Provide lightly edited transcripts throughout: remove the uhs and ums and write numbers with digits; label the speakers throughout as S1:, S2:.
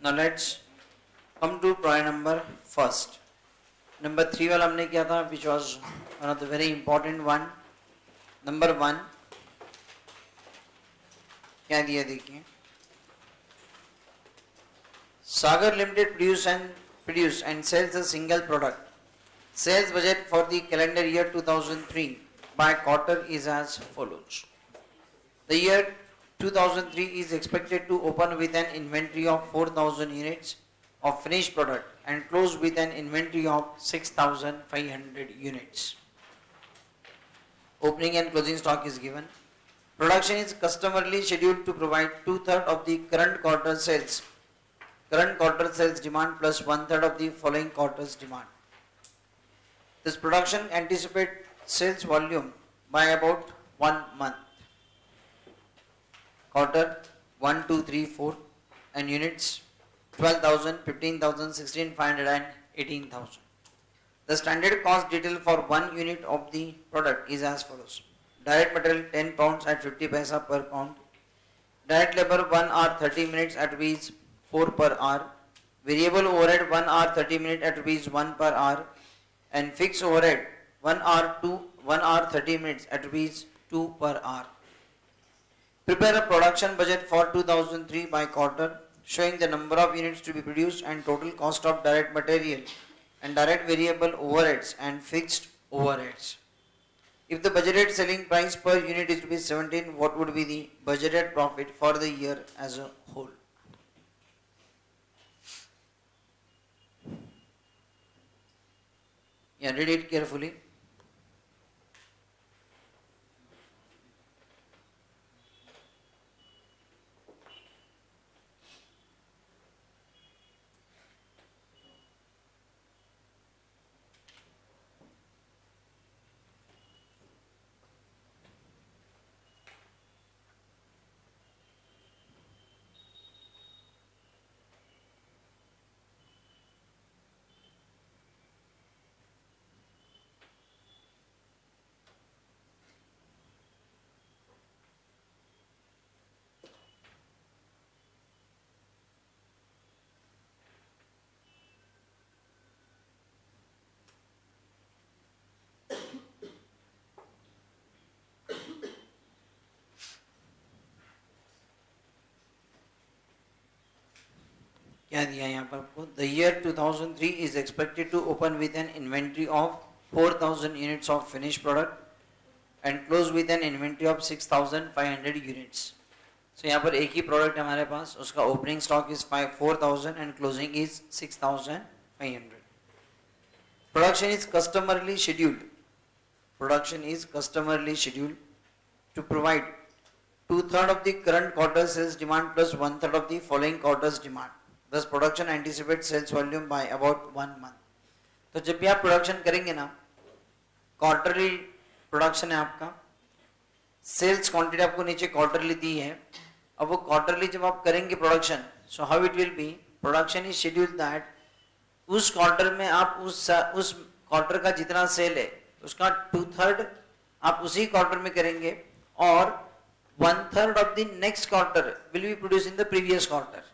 S1: Now let's come to point number first. Number 3 वाला हमने किया था, which was one of the very important one. Number 1 क्या दिया देखिए. Sagar Limited produce and sells a single product. Sales budget for the calendar year 2003 by quarter is as follows. The year 2003 is expected to open with an inventory of 4,000 units of finished product and close with an inventory of 6,500 units. Opening and closing stock is given. Production is customarily scheduled to provide 2/3 of the current quarter sales demand plus 1/3 of the following quarter's demand. This production anticipates sales volume by about 1 month. Quarter 1, 2, 3, 4 and units 12,000, 15,000, 16,500 and 18,000. The standard cost detail for 1 unit of the product is as follows. Direct material 10 pounds at 50 paisa per pound. Direct labor 1 hour 30 minutes at rupees 4 per hour. Variable overhead 1 hour 30 minutes at rupees 1 per hour. And fixed overhead 1 hour 30 minutes at rupees 2 per hour. Prepare a production budget for 2003 by quarter showing the number of units to be produced and total cost of direct material and direct variable overheads and fixed overheads. If the budgeted selling price per unit is rupees 17, what would be the budgeted profit for the year as a whole? Yeah, read it carefully. क्या दिया यहाँ पर आपको? The year 2003 is expected to open with an inventory of 4,000 units of finished product and close with an inventory of 6,500 units. So यहाँ पर एक ही product है हमारे पास, उसका opening stock is 4,000 and closing is 6,500. Production is customarily scheduled to provide 2/3 of the current quarter sales demand plus 1/3 of the following quarter's demand. Thus production anticipates sales volume by about 1 month. तो जब भी आप production करेंगे ना, quarterly production है आपका, sales quantity आपको नीचे क्वार्टरली दी है. अब वो क्वार्टरली जब आप करेंगे production, so how it will be, production is scheduled that उस क्वार्टर में आप उस क्वार्टर का जितना सेल है उसका 2/3 आप उसी क्वार्टर में करेंगे और 1/3 of the next quarter will be produce in the previous quarter.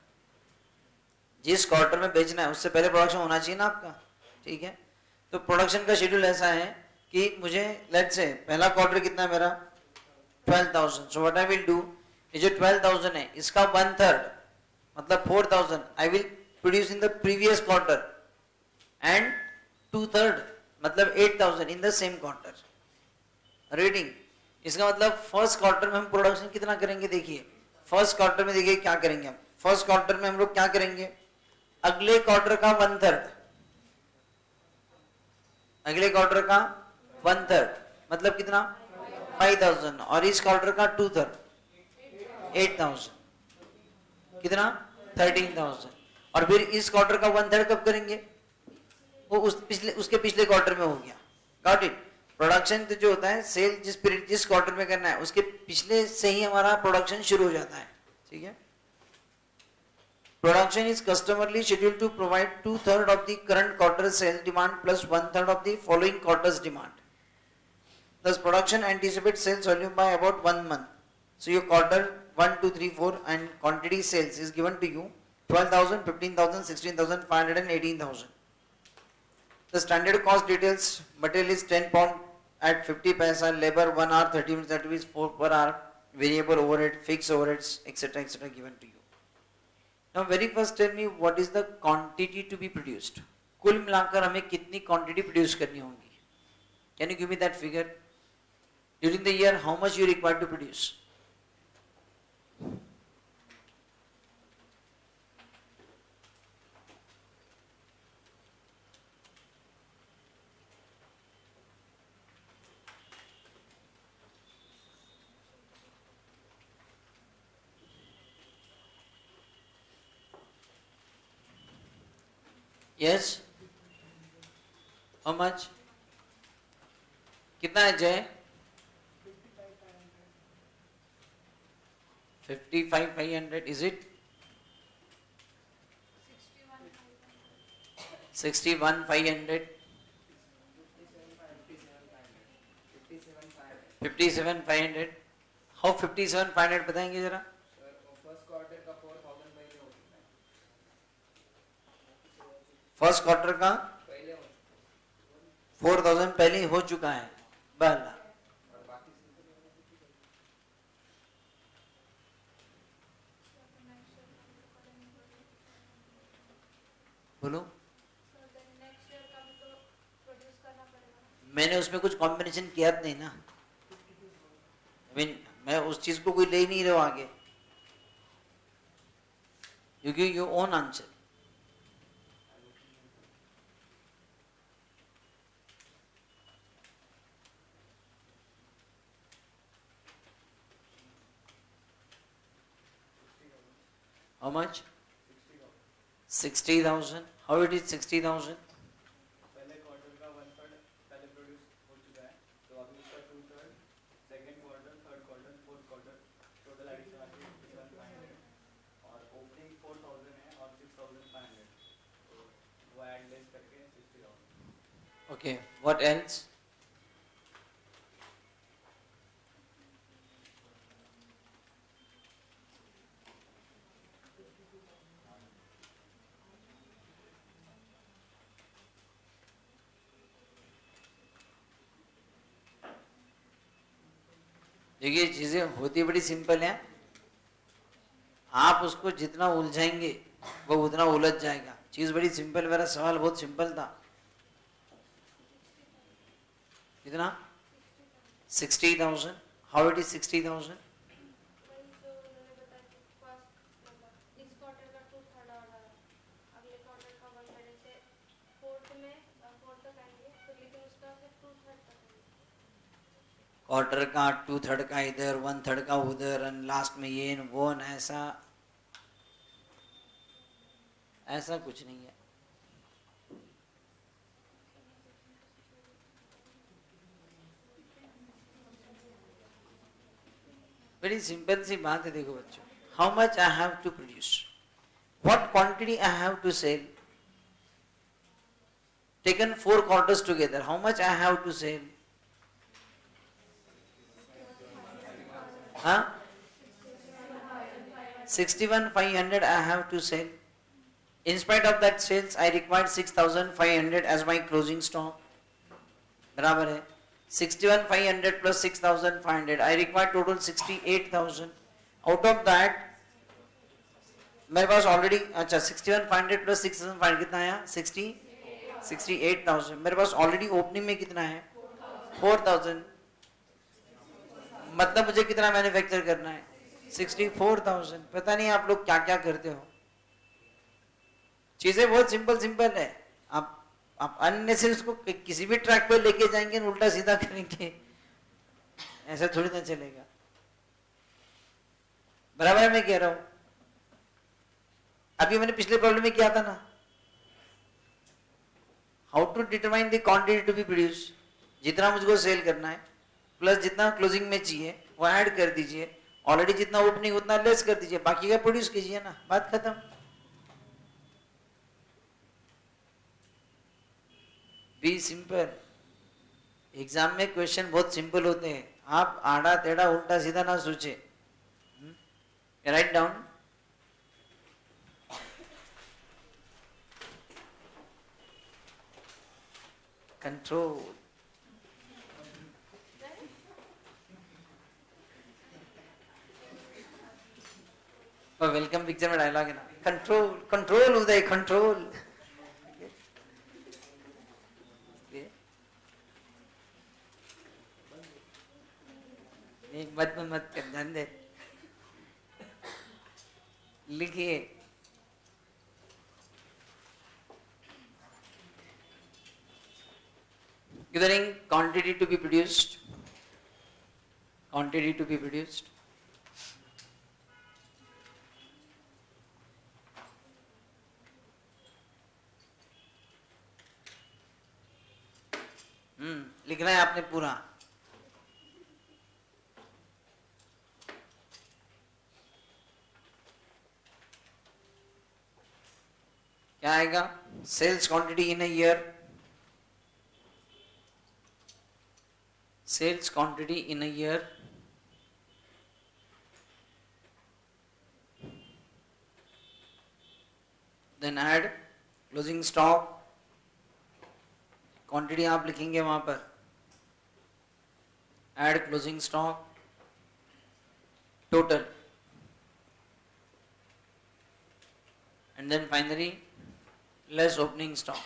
S1: जिस क्वार्टर में बेचना है उससे पहले प्रोडक्शन होना चाहिए ना आपका, ठीक है. तो प्रोडक्शन का शेड्यूल ऐसा है कि मुझे लेट्स से पहला क्वार्टर कितना है मेरा 12,000. So what I will do, ये जो 12,000 है इसका 1/3 मतलब 4,000 I will produce in the previous quarter and 2/3 मतलब 8,000 in the same quarter. Reading, इसका मतलब फर्स्ट क्वार्टर में हम प्रोडक्शन कितना करेंगे. देखिए फर्स्ट क्वार्टर में देखिए क्या करेंगे हम. फर्स्ट क्वार्टर में हम लोग क्या करेंगे, अगले क्वार्टर का 1/3, अगले क्वार्टर का 1/3 मतलब कितना 5,000 और इस क्वार्टर का 2/3 8,000 कितना 13,000 और फिर इस क्वार्टर का 1/3 कब करेंगे, वो उसके पिछले क्वार्टर में हो गया. Got it. प्रोडक्शन तो जो होता है सेल जिस क्वार्टर में करना है उसके पिछले से ही हमारा प्रोडक्शन शुरू हो जाता है, ठीक है. Production is customarily scheduled to provide 2/3 of the current quarter sales demand plus 1/3 of the following quarter's demand. Thus production anticipates sales volume by about 1 month. So your quarter 1, 2, 3, 4 and quantity sales is given to you 12,000, 15,000, 16,500 and 18,000. The standard cost details: material is 10 pound at 50 paisa, labor 1 hour 30 minutes, that is 4 per hour, variable overhead, fixed overheads, etc. etc. given to you. Now very first tell me what is the quantity to be produced. कुल मिलाकर हमें कितनी quantity produce करनी होगी? Can you give me that figure? During the year, how much you require to produce? Yes? How much? कितना है जय? 55,500. Is it? 61,500. 57,500. How 57,500 बताएंगे जरा? फर्स्ट क्वार्टर का 4,000 पहले हो चुका है. बहला बोलो. मैंने उसमें कुछ कॉम्बिनेशन किया नहीं ना. मैं उस चीज को कोई ले नहीं रहा हूं आगे. You give your own answer. How much? 60,000. How it is 60,000?
S2: पहले क्वार्टर का 1/3 पहले प्रोड्यूस हो चुका है, तो अभी उसका 2/3 second quarter, third quarter, fourth quarter, total addition आती है 57,500 और ओपनिंग 4,000 है और 6,500, तो वो ऐड लेस करके 60,000.
S1: Okay. What else? देखिए चीजें होती बड़ी सिंपल है. आप उसको जितना उलझाएंगे वो उतना उलझ जाएगा. चीज बड़ी सिंपल. मेरा सवाल बहुत सिंपल था. कितना? 60,000. How it is 60,000? क्वार्टर का 2/3 का इधर, 1/3 का उधर, और लास्ट में ये वो न ऐसा. ऐसा कुछ नहीं है. बड़ी सिंपल सी बात है. देखो बच्चों, how much I have to produce, what quantity I have to sell. Taken 4 quarters together, how much I have to sell? Huh? 61,500 I have to sell. In spite of that sales, I required 6,500 as my closing stock. बराबर है. 61,500 plus 6,500, I require total 68,000. Out of that, मेरे पास already, अच्छा 61,500 plus 6,500 कितना आया? 68,000. मेरे पास already opening में कितना है? 4,000. मतलब मुझे कितना मैन्युफैक्चर करना है? 64,000. पता नहीं आप लोग क्या क्या करते हो. चीजें बहुत सिंपल सिंपल है. आप अन्य से उसको किसी भी ट्रैक पर लेके जाएंगे, उल्टा सीधा करेंगे, ऐसा थोड़ी ना चलेगा. बराबर है मैं कह रहा हूं. अभी मैंने पिछले प्रॉब्लम में किया था ना, how to determine the quantity to be produce. जितना मुझको सेल करना है प्लस जितना क्लोजिंग में चाहिए वो ऐड कर दीजिए. ऑलरेडी जितना ओपनिंग उतना लेस कर दीजिए, बाकी का प्रोड्यूस कीजिए ना. बात खत्म. Be simple. एग्जाम में क्वेश्चन बहुत सिंपल होते हैं. आप आड़ा टेढ़ा उल्टा सीधा ना सोचे. Write down. Control. Welcome picture में डायलॉग है ना, कंट्रोल कंट्रोल उदय कंट्रोल. मत मत कर, ध्यान दे. लिखिए. Considering quantity to be produced, quantity to be produced. लिखना है आपने पूरा. क्या आएगा? Sales quantity in a year. Sales quantity in a year. Then add closing stock. Quantity आप लिखेंगे वहां पर. Add closing stock. Total. And then finally less opening stock.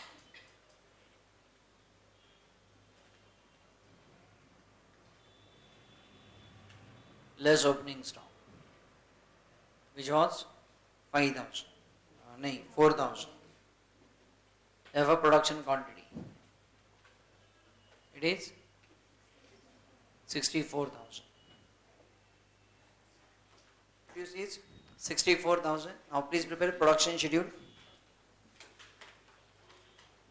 S1: Less opening stock, which was 5,000. नहीं, 4,000. Therefore, production quantity. It is 64,000. This is 64,000. Now, please prepare production schedule.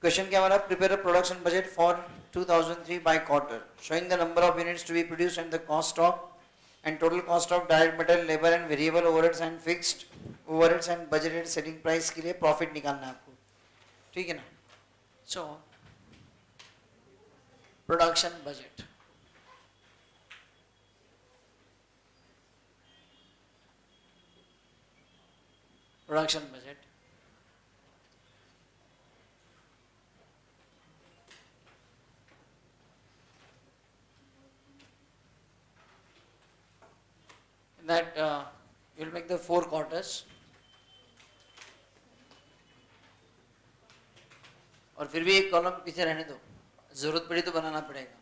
S1: Question क्या हमारा? Prepare a production budget for 2003 by quarter, showing the number of units to be produced and the cost of and total cost of direct material, labor and variable overheads and fixed overheads and budgeted selling price के लिए profit निकालना है आपको. ठीक है ना? So production budget. Production budget. That you will make the 4 quarters. और फिर भी एक कॉलम पीछे रहने दो, जरूरत पड़ी तो बनाना पड़ेगा.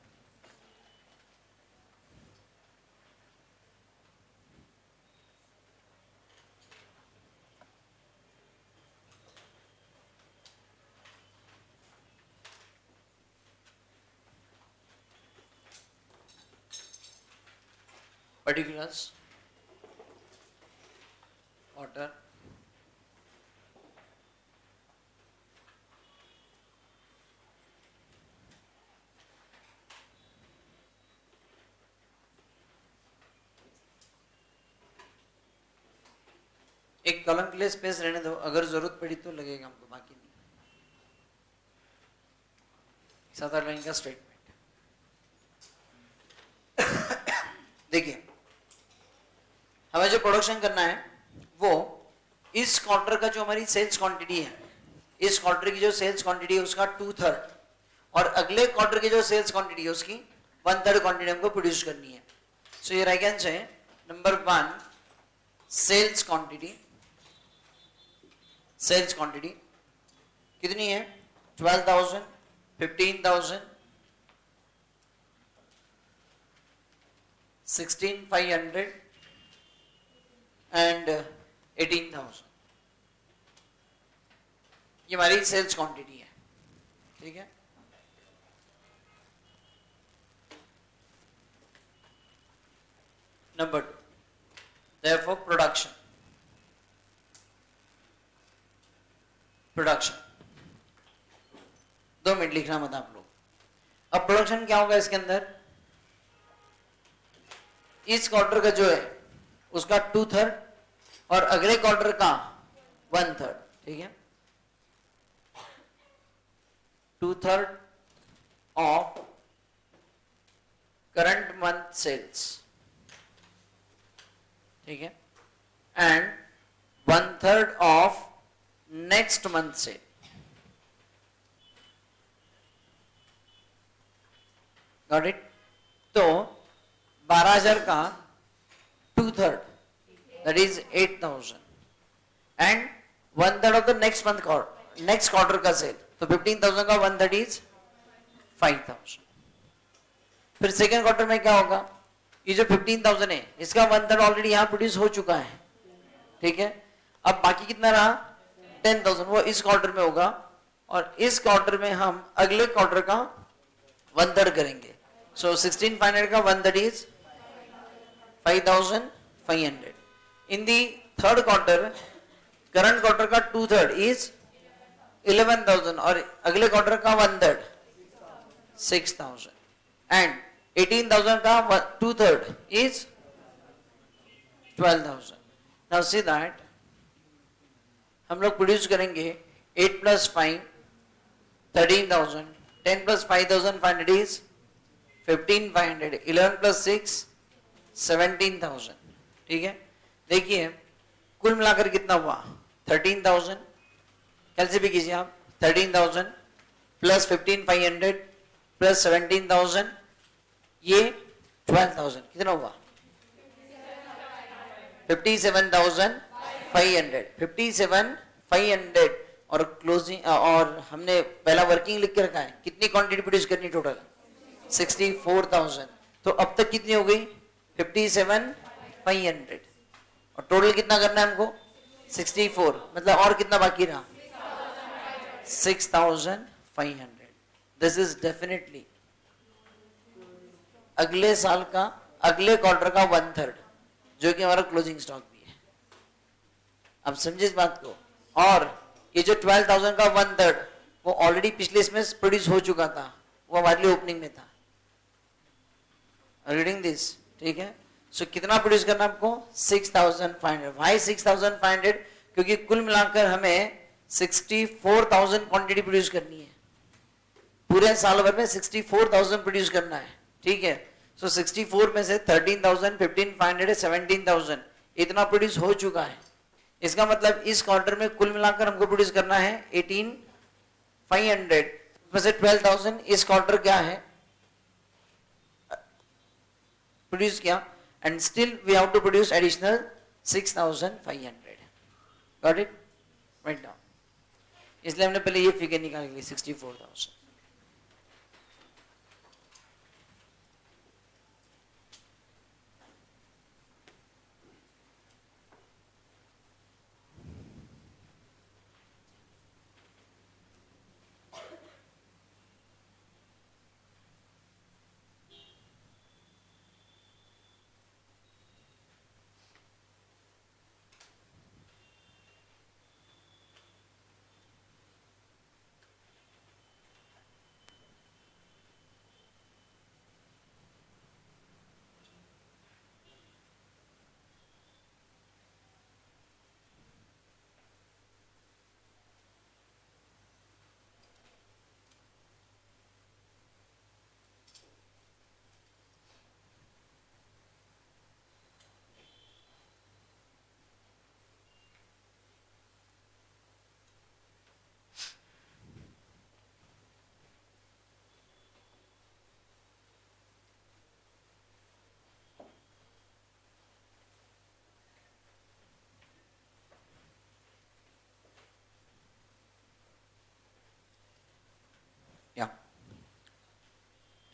S1: Particulars. Order. एक कॉलम के लिए स्पेस रहने दो, अगर जरूरत पड़ी तो लगेगा हमको, बाकी नहीं. 7-8 लाइन का स्टेटमेंट. देखिए, हमें जो प्रोडक्शन करना है वो इस क्वार्टर का जो हमारी सेल्स क्वांटिटी है, इस क्वार्टर की जो सेल्स क्वांटिटी है उसका 2/3 और अगले क्वार्टर की जो सेल्स क्वांटिटी है उसकी 1/3 क्वांटिटी हमको प्रोड्यूस करनी है. सो ये I can say number 1 sales quantity. Sales quantity कितनी है? 12,000, 15,000, 16,500 एंड 18,000. ये हमारी सेल्स क्वांटिटी है. ठीक है. Number 2, therefore production. Production 2 minute लिखना मत आप लोग. अब प्रोडक्शन क्या होगा इसके अंदर? इस क्वार्टर का जो है उसका 2/3 और अगले क्वार्टर का 1/3. ठीक है. 2/3 ऑफ करंट मंथ सेल्स. ठीक है. एंड 1/3 ऑफ नेक्स्ट मंथ से. Got it? तो 12,000 का 2/3 that is 8,000 and 1/3 of the next quarter का सेल, तो 15,000 का 1/3 इज 5,000. फिर सेकेंड क्वार्टर में क्या होगा? ये जो 15,000 है इसका 1/3 ऑलरेडी यहाँ प्रोड्यूस हो चुका है, ठीक है. अब बाकी कितना रहा? 10,000, वो इस क्वार्टर में होगा और इस क्वार्टर में हम अगले क्वार्टर का 1/3 करेंगे. सो 16,500 का 1/3 is 5,500. In the third quarter current quarter का 2/3 इज 11,000 और अगले क्वार्टर का 1/3 6,000 एंड 18,000 का 2/3 is 12,000. Now see that हम लोग प्रोड्यूस करेंगे 8 plus 5 13,000, 10 plus 5,500 is 15,500, 11 plus 6 17,000. ठीक है, देखिए कुल मिलाकर कितना हुआ? 13,000. कैसे भी कीजिए आप, 13,000 प्लस 15,500 प्लस 17,000, ये 12,000 कितना हुआ? 57,500. 57,500 और क्लोजिंग, और हमने पहला वर्किंग लिख के रखा है. कितनी क्वांटिटी प्रोड्यूस करनी टोटल? 64,000. तो अब तक कितनी हो गई? 57,500 और टोटल कितना करना है हमको? 64. मतलब और कितना बाकी रहा? 6,500. दिस इज डेफिनेटली अगले साल का, अगले क्वार्टर का 1/3, जो कि हमारा क्लोजिंग स्टॉक भी है. अब समझे इस बात को. और ये जो 12,000 का 1/3 वो ऑलरेडी पिछले इसमें प्रोड्यूस हो चुका था, वो हमारे लिए ओपनिंग में था. रीडिंग दिस, ठीक है. सो कितना प्रोड्यूस करना आपको? 6,500. वाई 6,500? क्योंकि कुल मिलाकर हमें 64,000 क्वांटिटी प्रोड्यूस करनी है. पूरे साल भर में 64,000 प्रोड्यूस करना है, ठीक है. सो 64 में से 13,000, 15,500, 17,000 इतना प्रोड्यूस हो चुका है. इसका मतलब इस क्वार्टर में कुल मिलाकर हमको प्रोड्यूस करना है 18,500 में से 12,000 इस क्वार्टर क्या है प्रोड्यूस किया, and still we have to produce additional 6,500. Got it? Write down. इसलिए हमने पहले ये फिगर निकाल ली 64,000.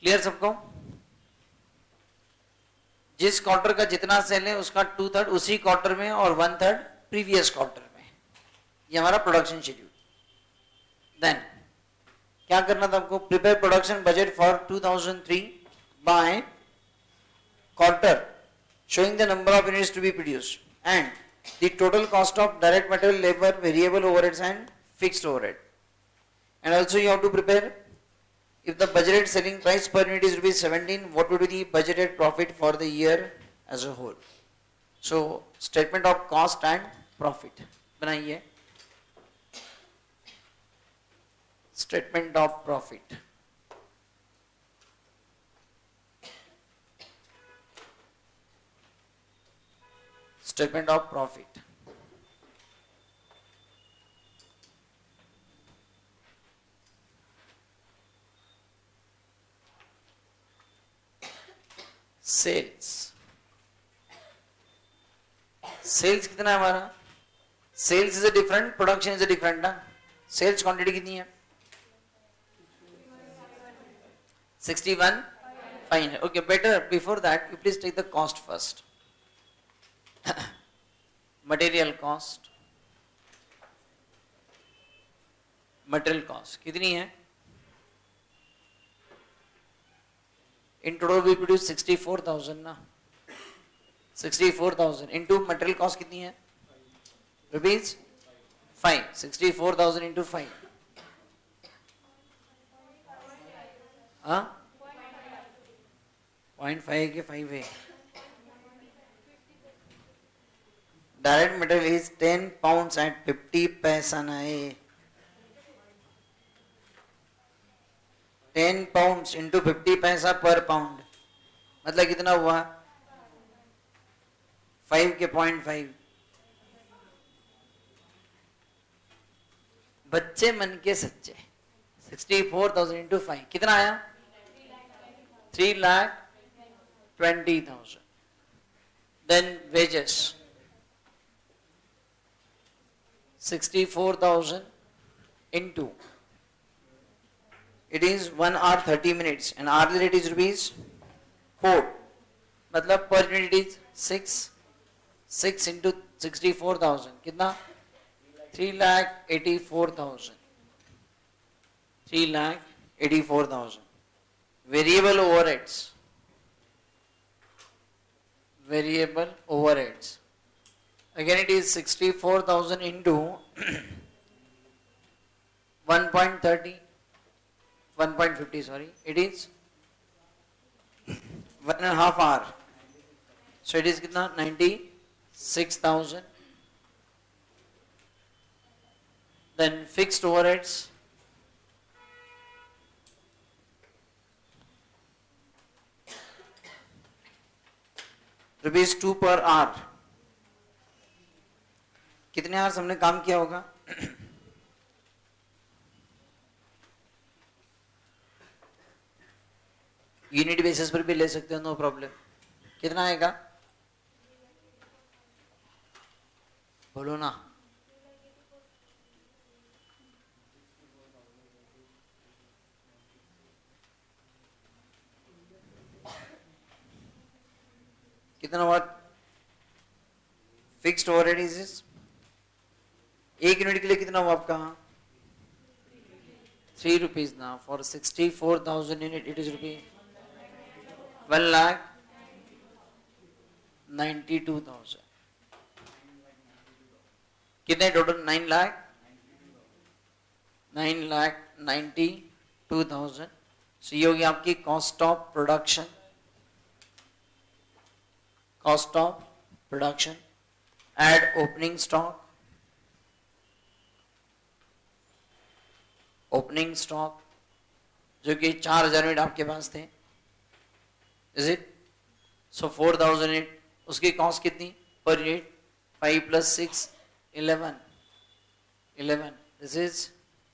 S1: क्लियर सबको? जिस क्वार्टर का जितना सेल है उसका 2/3 उसी क्वार्टर में और 1/3 प्रीवियस क्वार्टर में. ये हमारा प्रोडक्शन शेड्यूल. देन क्या करना था आपको? Prepare production budget for 2003 bye quarter showing the number of units to be produced and the total cost of direct material, labor, variable overheads and fixed overhead. And also you have to prepare, if the budgeted selling price per unit is rupees 17, what would be the budgeted profit for the year as a whole? So statement of cost and profit बनाइए. Statement of profit. Statement of profit. Sales, sales कितना है हमारा? Sales is a different, production is a different ना. Sales quantity कितनी है? 61. Fine. Okay, better before that you please take the cost first. Material cost. Material cost कितनी है? In total we produce 64,000 ना. 64,000 into material cost कितनी है? Rupees 5. 64,000 into 5. हाँ? 0.5 के 5 है. Direct material is 10 pounds at 50 पैसा ना है. 10 pounds into 50 पैसा per pound. मतलब कितना हुआ? 5 के 0.5. बच्चे मन के सच्चे. 64,000 into 5 कितना आया? 3,20,000. Then wages 64,000 into, it is 1 hour 30 minutes and hourly rate is rupees 4. मतलब per unit it is 6. 6 into 64,000 कितना? 3,84,000. 3,84,000. Variable overheads. Variable overheads. Again it is 64,000 into 1.30, 1.50 sorry. It is 1.5 hour. So it is कितना? 96,000. Then fixed overheads. Rupees 2 per hour. कितने hours हमने काम किया होगा? Unit basis पर भी ले सकते हो, नो प्रॉब्लम. कितना आएगा? बोलो ना. कितना हुआ? फिक्स्ड ओवरहेड इज, एक यूनिट के लिए कितना हुआ आपका? 3 रुपीज ना. फॉर 64,000 यूनिट इट इज रुपी 1,92,000. कितने टोटल? 9,92,000. सो ये होगी आपकी cost of production. Cost of production. Add opening stock. Opening stock जो कि 4,000 यूनिट आपके पास थे. Is it? So 4,000 unit. उसकी कॉस्ट कितनी per unit? 5 plus 6 11. 11. This is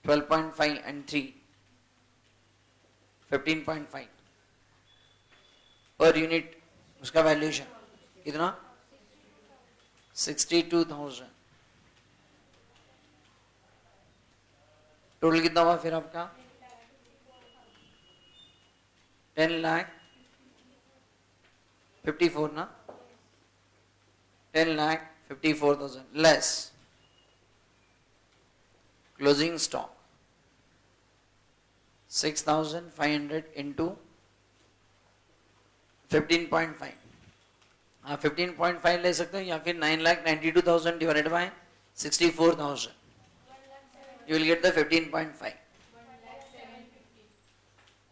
S1: 12.5 and 3 15.5 per unit. उसका वैल्यूएशन कितना? 62,000. टोटल कितना हुआ फिर आपका? 10,54,000 ना. 10,54,000 less closing stock 6,500 into 15.5. 15.5 ले सकते हो या फिर 9,92,000 divided by 64,000. You will get the 15.5.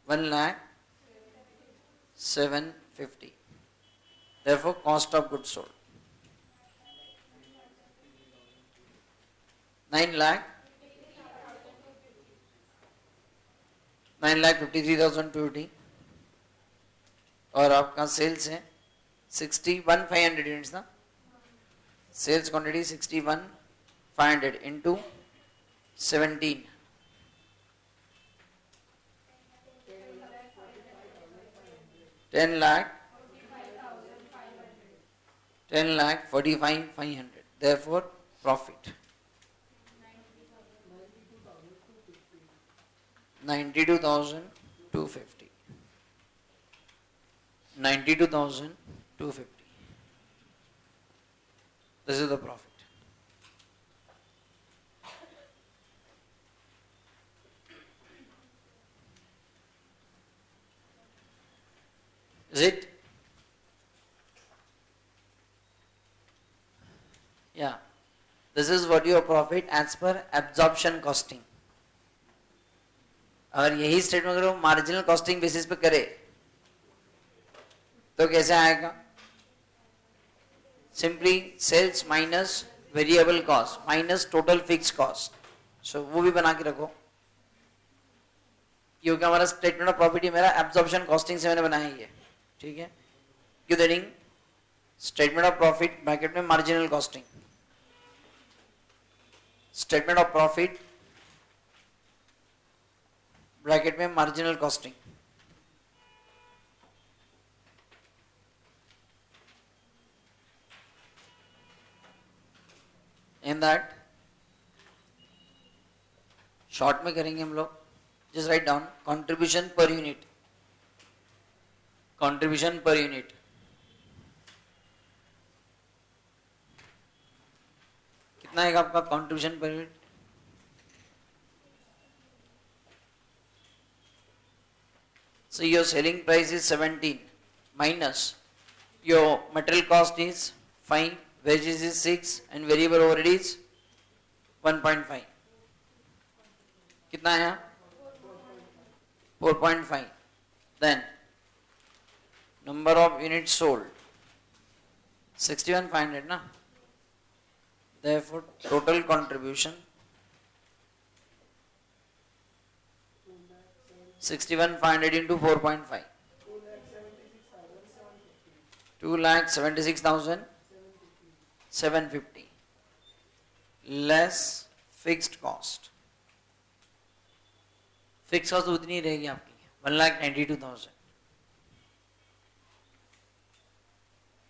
S1: 1,07,50. Therefore, cost of goods sold 9,53,280 और आपका सेल्स है 61,500 यूनिट्स ना. Sales quantity 61,500 into 17. 10 lakh 10,45,500. Therefore, profit 92,250. 92,250. This is the profit. Is it? Yeah. This is what your profit as per absorption costing. अगर यही statement अगर वो marginal costing basis पे करे तो कैसे आएगा? Simply sales minus variable cost minus total fix cost. So वो भी बना के रखो, क्योंकि हमारा स्टेटमेंट ऑफ प्रॉफिट ही मेरा एब्जॉर्प्शन कॉस्टिंग से मैंने बनाया है. ठीक है, क्यों देनिंग स्टेटमेंट ऑफ प्रॉफिट ब्रैकेट में marginal costing, statement of profit bracket में marginal costing. In that short में करेंगे हम लोग. Just write down contribution per unit. Contribution per unit कितना है आपका contribution per unit? So your selling price is 17 minus your material cost is 5, wages is 6 and variable overhead is 1.5. कितना है? 4.5. Then number of units sold 61,500 ना. Therefore total contribution 61,500 into 4.5 2,76,750 less fixed cost. Fix cost उतनी रहेगी आपकी 1,92,000.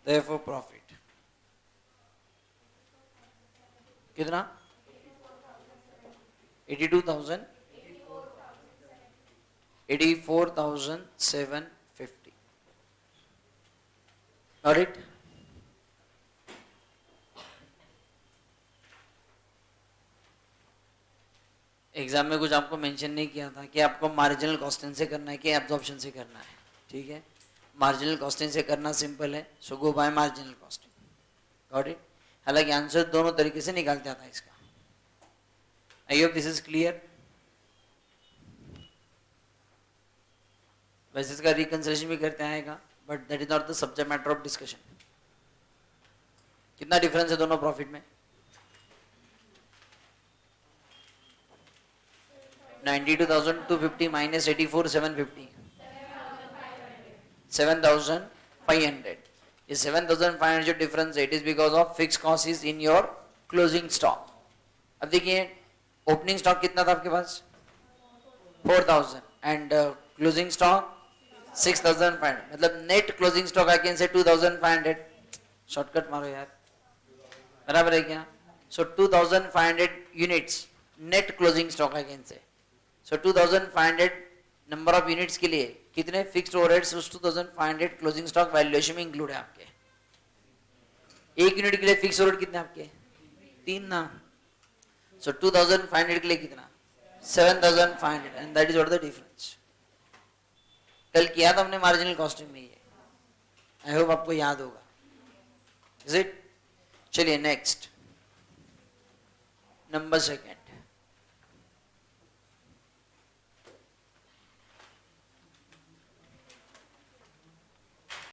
S1: Therefore profit कितना? 82,000 84,750. Got it? Exam में कुछ आपको मेंशन नहीं किया था कि आपको मार्जिनल कॉस्टिंग से करना है कि एब्जॉर्प्शन से करना है. ठीक है, मार्जिनल कॉस्टिंग से करना सिंपल है, so go by marginal costing. Got it? हालांकि आंसर दोनों तरीके से निकालता था इसका. I hope this is clear. वैसे इसका रिकंसिलेशन भी करते आएगा, but that is not the subject matter of discussion. कितना डिफरेंस है दोनों प्रॉफिट में? 92,250 minus 84,750 7,500. ये 7,500 जो डिफरेंस है, it is because of fix cost is in your closing stock. अब देखिए ओपनिंग स्टॉक कितना था आपके पास? 4,000 एंड क्लोजिंग स्टॉक 6,500. मतलब net closing stock I can से 2,500. शॉर्टकट मारो यार, बराबर है क्या? सो 2,500 units net closing stock I can से. सो 2,500 नंबर ऑफ यूनिट्स के लिए कितने फिक्स्ड ओवरहेड्स उस 2,500 क्लोजिंग स्टॉक वैल्यूएशन में इंक्लूड है आपके? एक यूनिट के लिए फिक्स ओवरहेड कितने आपके? 3 ना. सो 2,500 के लिए कितना? 7,500 and that is what the difference. कल किया था हमने मार्जिनल कॉस्टिंग में ये. आई होप आपको याद होगा. Is it? चलिए नेक्स्ट नंबर सेकेंड.